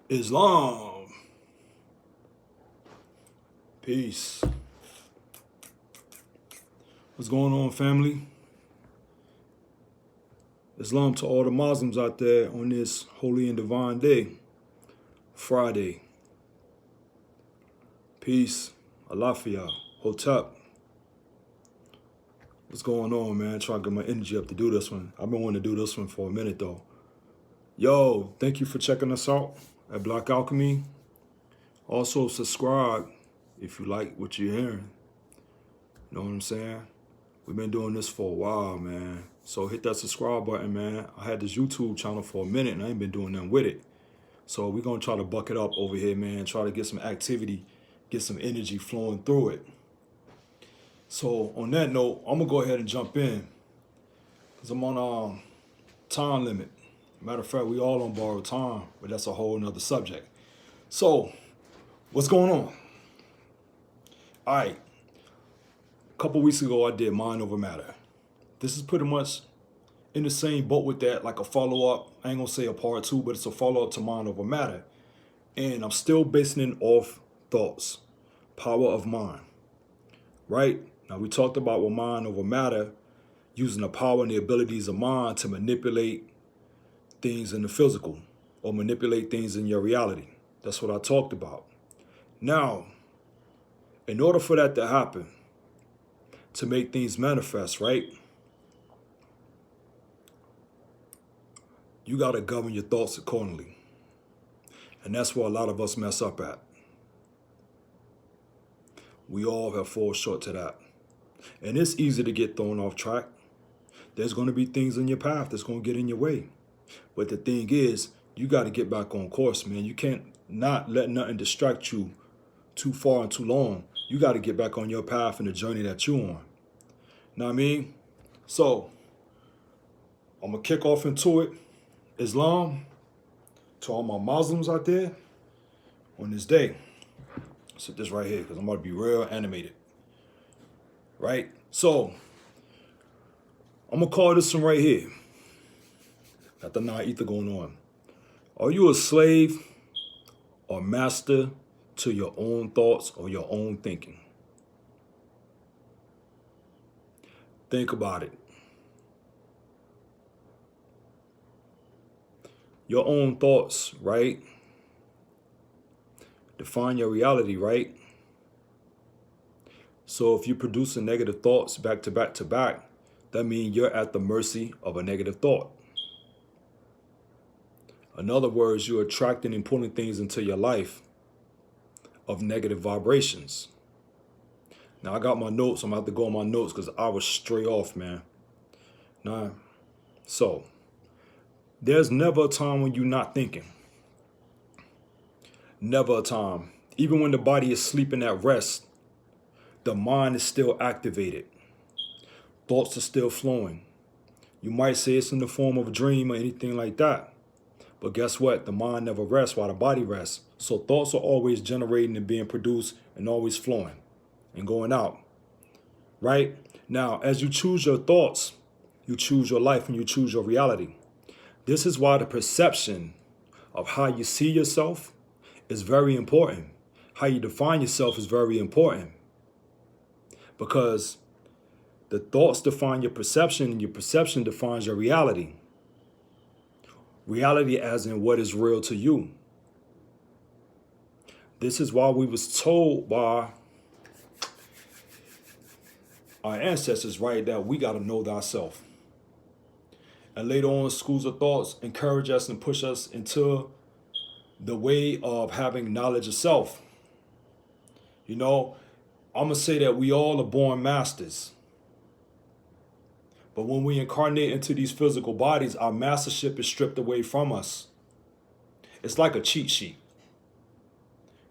Islam. Peace. What's going on, family? Islam to all the Muslims out there on this holy and divine day, Friday. Peace. Alafia. Hotep. What's going on, man? Trying to get my energy up to do this one. I've been wanting to do this one for a minute, though. Yo, thank you for checking us out at Black Alchemy. Also, subscribe if you like what you're hearing. You know what I'm saying? We've been doing this for a while, man. So hit that subscribe button, man. I had this YouTube channel for a minute and I ain't been doing nothing with it. So we're going to try to buck it up over here, man. Try to get some activity, get some energy flowing through it. So on that note, I'm going to go ahead and jump in because I'm on time limit. Matter of fact, we all on borrowed time, but that's a whole nother subject. So what's going on? All right. A couple weeks ago, I did Mind Over Matter. This is pretty much in the same boat with that, like a follow-up. I ain't going to say a part two, but it's a follow-up to Mind Over Matter. And I'm still basing it off thoughts, power of mind, right? Now, we talked about with Mind Over Matter, using the power and the abilities of mind to manipulate things in the physical or manipulate things in your reality. That's what I talked about. Now, in order for that to happen, to make things manifest, right? You got to govern your thoughts accordingly. And that's where a lot of us mess up at. We all have fallen short to that. And it's easy to get thrown off track. There's going to be things in your path that's going to get in your way. But the thing is, you got to get back on course, man. You can't not let nothing distract you too far and too long. You got to get back on your path and the journey that you're on. Know what I mean? So, I'm going to kick off into it. Islam, to all my Muslims out there, on this day. Sit this right here because I'm about to be real animated. Right? So, I'm going to call this one right here. Got the non-ether going on. Are you a slave or master to your own thoughts or your own thinking? Think about it. Your own thoughts, right? Define your reality, right? So if you're producing negative thoughts back to back to back, that means you're at the mercy of a negative thought. In other words, you're attracting and pulling things into your life of negative vibrations. Now, I got my notes. I'm going to have to go on my notes because I was straight off, man. Nah. So, there's never a time when you're not thinking. Never a time. Even when the body is sleeping at rest, the mind is still activated. Thoughts are still flowing. You might say it's in the form of a dream or anything like that. But guess what? The mind never rests while the body rests. So thoughts are always generating and being produced and always flowing and going out. Right? Now, as you choose your thoughts, you choose your life and you choose your reality. This is why the perception of how you see yourself is very important. How you define yourself is very important. Because the thoughts define your perception and your perception defines your reality. Reality as in what is real to you. This is why we was told by our ancestors, right, that we got to know thyself. And later on, schools of thoughts encourage us and push us into the way of having knowledge of self. You know, I'm going to say that we all are born masters. But when we incarnate into these physical bodies, our mastership is stripped away from us. It's like a cheat sheet.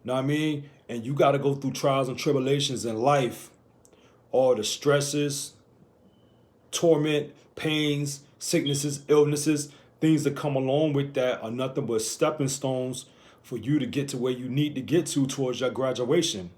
Know what I mean? And you got to go through trials and tribulations in life. All the stresses, torment, pains, sicknesses, illnesses, things that come along with that are nothing but stepping stones for you to get to where you need to get to towards your graduation,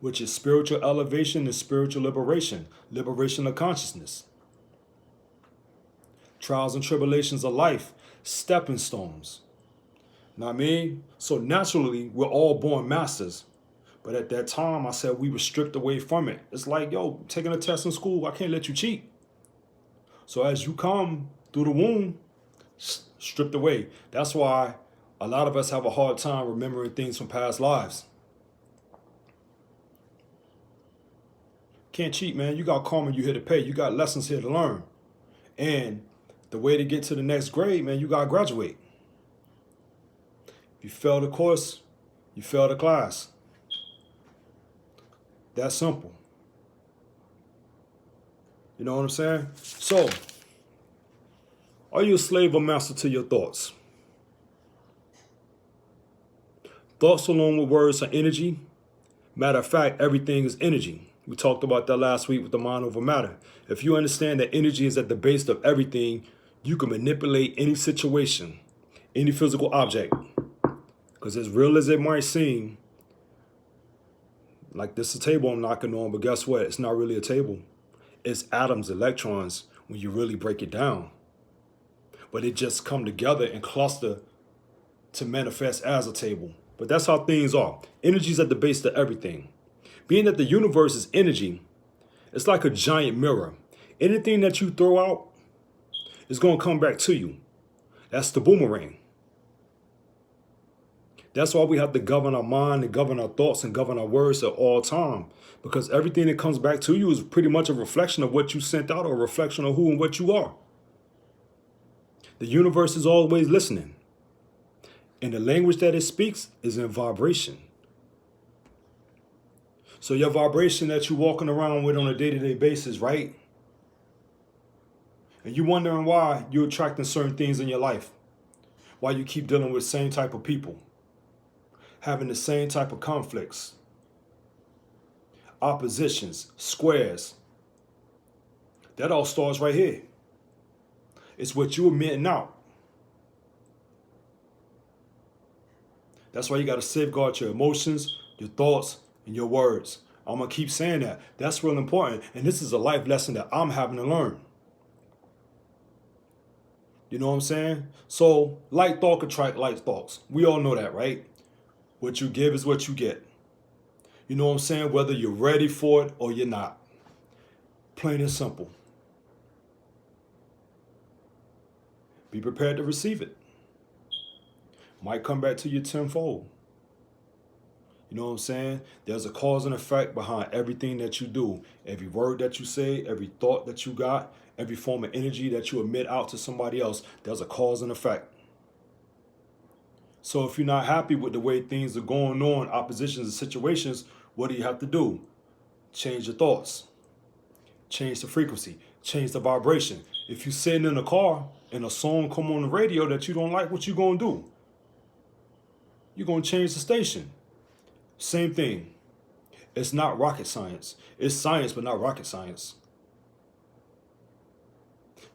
which is spiritual elevation and spiritual liberation, liberation of consciousness. Trials and tribulations of life, stepping stones. Know what I mean? So naturally, we're all born masters. But at that time, I said we were stripped away from it. It's like, yo, taking a test in school, I can't let you cheat. So as you come through the womb, stripped away. That's why a lot of us have a hard time remembering things from past lives. Can't cheat, man. You got karma, you here to pay. You got lessons here to learn. And the way to get to the next grade, man, you got to graduate. If you fail the course, you fail the class. That simple. You know what I'm saying? So, are you a slave or master to your thoughts? Thoughts along with words are energy. Matter of fact, everything is energy. We talked about that last week with the mind over matter. If you understand that energy is at the base of everything, you can manipulate any situation, any physical object. Because as real as it might seem, like this is a table I'm knocking on, but guess what? It's not really a table. It's atoms, electrons, when you really break it down. But it just come together and cluster to manifest as a table. But that's how things are. Energy is at the base of everything. Being that the universe is energy, it's like a giant mirror. Anything that you throw out is going to come back to you. That's the boomerang. That's why we have to govern our mind and govern our thoughts and govern our words at all time. Because everything that comes back to you is pretty much a reflection of what you sent out or a reflection of who and what you are. The universe is always listening. And the language that it speaks is in vibration. So your vibration that you're walking around with on a day-to-day basis, right? And you're wondering why you're attracting certain things in your life. Why you keep dealing with the same type of people. Having the same type of conflicts. Oppositions, squares. That all starts right here. It's what you're emitting out. That's why you got to safeguard your emotions, your thoughts, and your words. I'm going to keep saying that. That's real important. And this is a life lesson that I'm having to learn. You know what I'm saying? So, like thought attract like thoughts. We all know that, right? What you give is what you get. You know what I'm saying? Whether you're ready for it or you're not. Plain and simple. Be prepared to receive it. Might come back to you tenfold. You know what I'm saying? There's a cause and effect behind everything that you do. Every word that you say, every thought that you got, every form of energy that you emit out to somebody else, there's a cause and effect. So if you're not happy with the way things are going on, oppositions and situations, what do you have to do? Change your thoughts. Change the frequency. Change the vibration. If you're sitting in a car and a song come on the radio that you don't like, what you gonna do? You're gonna change the station. Same thing. It's not rocket science. It's science, but not rocket science.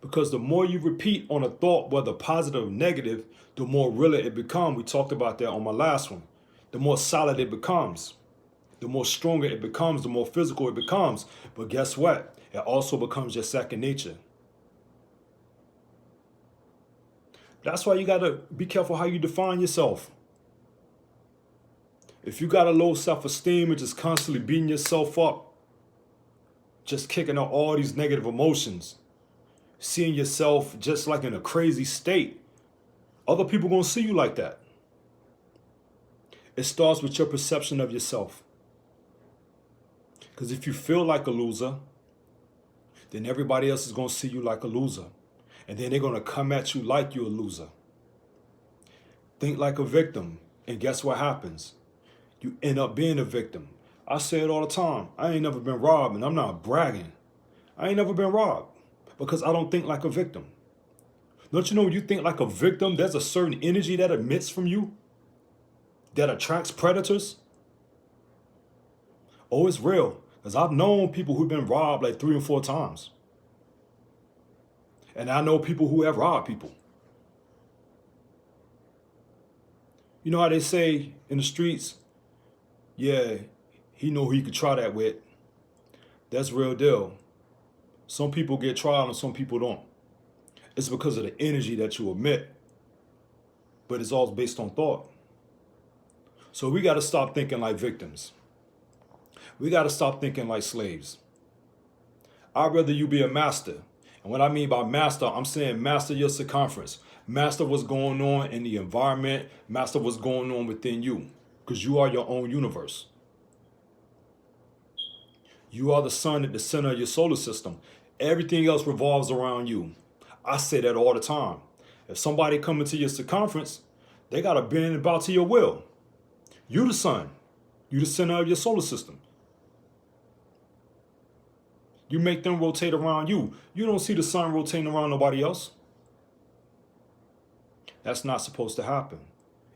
Because the more you repeat on a thought, whether positive or negative, the more real it becomes. We talked about that on my last one. The more solid it becomes. The more stronger it becomes, the more physical it becomes. But guess what? It also becomes your second nature. That's why you got to be careful how you define yourself. If you got a low self-esteem and just constantly beating yourself up, just kicking out all these negative emotions, seeing yourself just like in a crazy state, other people going to see you like that. It starts with your perception of yourself. Because if you feel like a loser, then everybody else is going to see you like a loser. And then they're going to come at you like you're a loser. Think like a victim. And guess what happens? You end up being a victim. I say it all the time. I ain't never been robbed, and I'm not bragging. I ain't never been robbed because I don't think like a victim. Don't you know when you think like a victim, there's a certain energy that emits from you that attracts predators? Oh, it's real. Because I've known people who've been robbed like 3 or 4 times. And I know people who have robbed people. You know how they say in the streets, yeah, he know who he could try that with. That's real deal. Some people get tried and some people don't. It's because of the energy that you emit. but it's all based on thought. So we got to stop thinking like victims. We got to stop thinking like slaves. I'd rather you be a master. And what I mean by master, I'm saying master your circumference. Master what's going on in the environment. Master what's going on within you. Because you are your own universe. You are the sun at the center of your solar system. Everything else revolves around you. I say that all the time. If somebody come into your circumference, they got to bend about to your will. You the sun. You the center of your solar system. You make them rotate around you. You don't see the sun rotating around nobody else. That's not supposed to happen.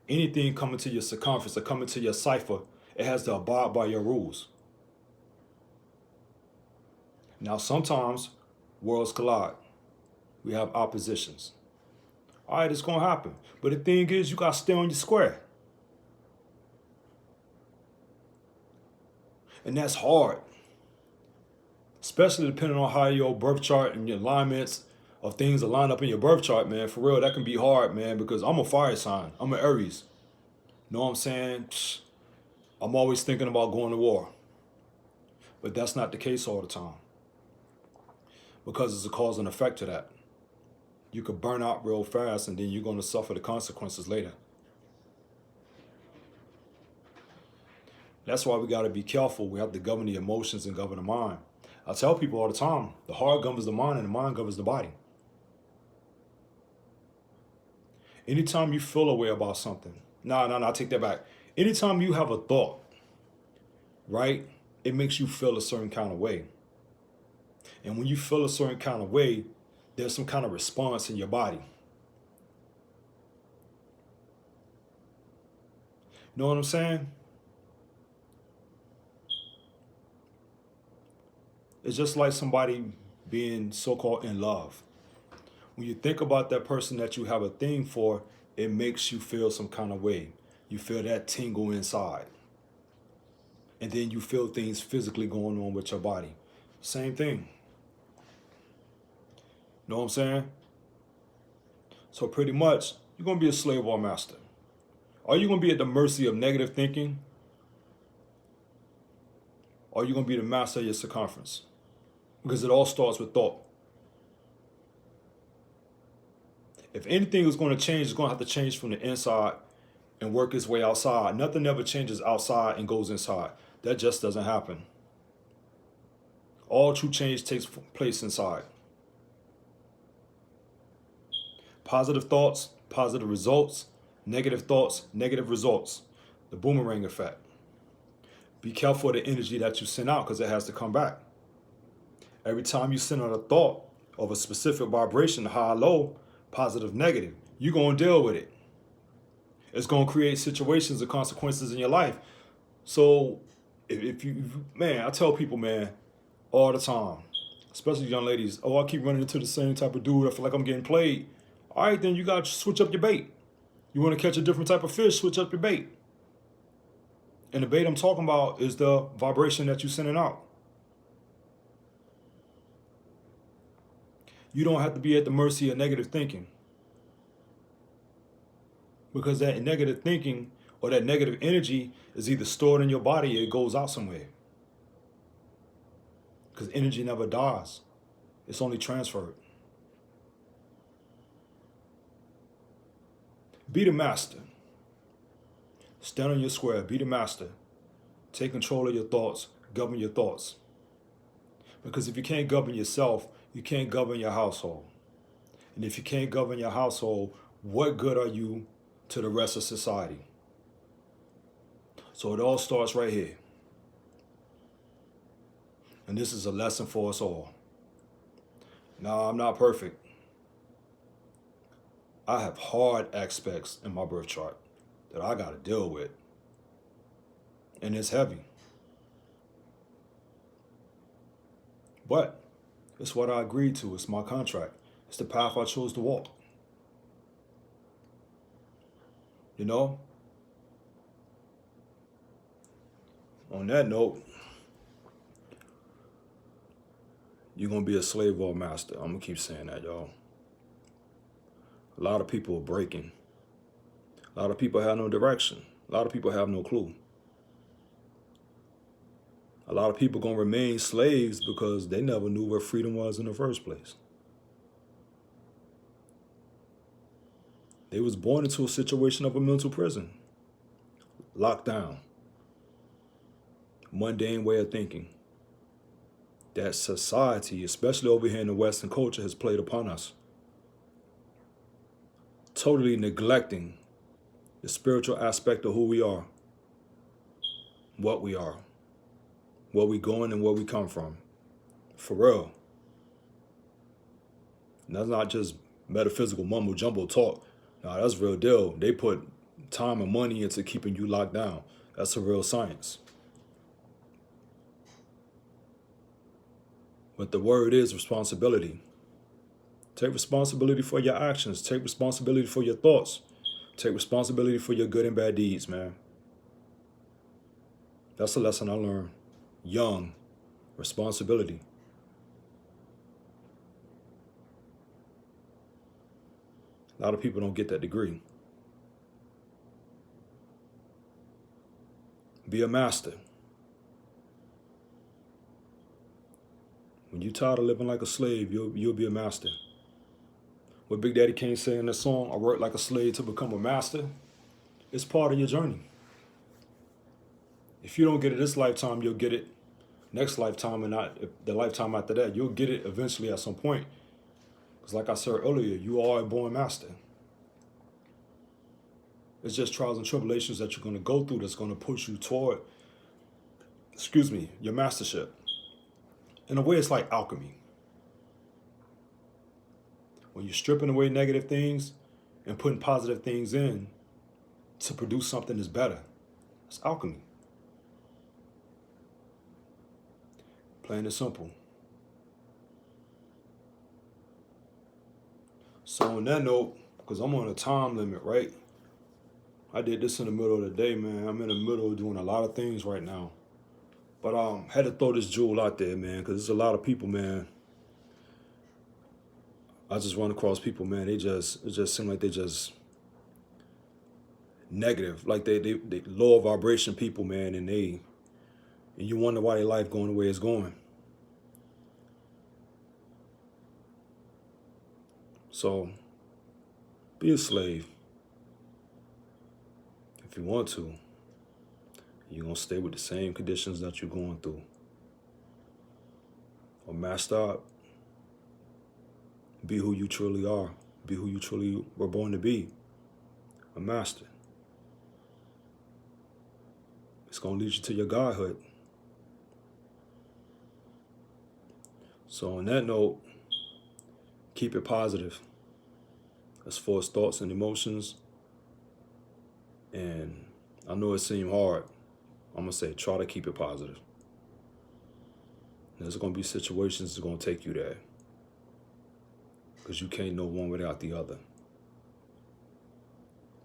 Anything coming to your circumference or coming to your cipher, it has to abide by your rules. Now, sometimes worlds collide. We have oppositions. All right, it's going to happen. But the thing is, you got to stay on your square. And that's hard. Especially depending on how your birth chart and your alignments of things are lined up in your birth chart, man. For real, that can be hard, man, because I'm a fire sign. I'm an Aries. Know what I'm saying? I'm always thinking about going to war. But that's not the case all the time. Because it's a cause and effect to that. You could burn out real fast and then you're going to suffer the consequences later. That's why we got to be careful. We have to govern the emotions and govern the mind. I tell people all the time, the heart governs the mind and the mind governs the body. Anytime you feel a way about something, I take that back. Anytime you have a thought, right, it makes you feel a certain kind of way. And when you feel a certain kind of way, there's some kind of response in your body. Know what I'm saying? It's just like somebody being so-called in love. When you think about that person that you have a thing for, it makes you feel some kind of way. You feel that tingle inside. And then you feel things physically going on with your body. Same thing. Know what I'm saying? So pretty much, you're going to be a slave or a master. Are you going to be at the mercy of negative thinking? Or are you going to be the master of your circumference? Because it all starts with thought. If anything is going to change, it's going to have to change from the inside and work its way outside. Nothing ever changes outside and goes inside. That just doesn't happen. All true change takes place inside. Positive thoughts, positive results. Negative thoughts, negative results. The boomerang effect. Be careful of the energy that you send out because it has to come back. Every time you send out a thought of a specific vibration, high, low, positive, negative, you're going to deal with it. It's going to create situations and consequences in your life. So if you, man, I tell people, man, all the time, especially young ladies, oh, I keep running into the same type of dude. I feel like I'm getting played. All right, then you got to switch up your bait. You want to catch a different type of fish, switch up your bait. And the bait I'm talking about is the vibration that you're sending out. You don't have to be at the mercy of negative thinking. Because that negative thinking or that negative energy is either stored in your body or it goes out somewhere. Because energy never dies. It's only transferred. Be the master. Stand on your square. Be the master. Take control of your thoughts. Govern your thoughts. Because if you can't govern yourself, you can't govern your household. And if you can't govern your household, what good are you to the rest of society? So it all starts right here. And this is a lesson for us all. Now, I'm not perfect. I have hard aspects in my birth chart that I got to deal with. And it's heavy. But it's what I agreed to. It's my contract. It's the path I chose to walk. You know? On that note, you're going to be a slave or a master. I'm going to keep saying that, y'all. A lot of people are breaking. A lot of people have no direction. A lot of people have no clue. A lot of people gonna remain slaves because they never knew what freedom was in the first place. They was born into a situation of a mental prison. Locked down. Mundane way of thinking that society, especially over here in the Western culture, has played upon us. Totally neglecting the spiritual aspect of who we are, what we are, where we going and where we come from. For real. And that's not just metaphysical mumbo jumbo talk. No, that's real deal. They put time and money into keeping you locked down. That's a real science. But the word is responsibility. Take responsibility for your actions. Take responsibility for your thoughts. Take responsibility for your good and bad deeds, man. That's a lesson I learned young. Responsibility. A lot of people don't get that degree. Be a master. When you're tired of living like a slave, you'll be a master. What Big Daddy Kane say in the song, I work like a slave to become a master, it's part of your journey. If you don't get it this lifetime, you'll get it next lifetime, and not the lifetime after that. You'll get it eventually at some point. Because like I said earlier, you are a born master. It's just trials and tribulations that you're going to go through that's going to push you toward, your mastership. In a way, it's like alchemy. When you're stripping away negative things and putting positive things in to produce something that's better. It's alchemy. Plain and simple. So on that note, because I'm on a time limit, right? I did this in the middle of the day, man. I'm in the middle of doing a lot of things right now. But had to throw this jewel out there, man, because there's a lot of people, man. I just run across people, man. It just seem like they just negative, like they lower vibration people, man, and you wonder why their life going the way it's going. So, be a slave if you want to. You're going to stay with the same conditions that you're going through. Or master up. Be who you truly are. Be who you truly were born to be. A master. It's going to lead you to your godhood. So on that note, keep it positive as far as thoughts and emotions. And I know it seemed hard. I'm going to say try to keep it positive. There's going to be situations that's going to take you there. Because you can't know one without the other.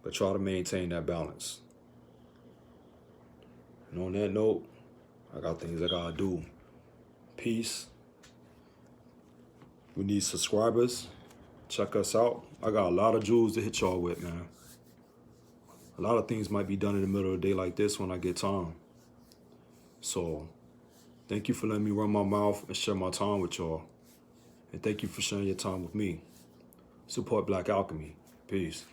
But try to maintain that balance. And on that note, I got things I got to do. Peace. We need subscribers. Check us out. I got a lot of jewels to hit y'all with, man. A lot of things might be done in the middle of the day like this when I get time. So, thank you for letting me run my mouth and share my time with y'all. And thank you for sharing your time with me. Support Black Alchemy. Peace.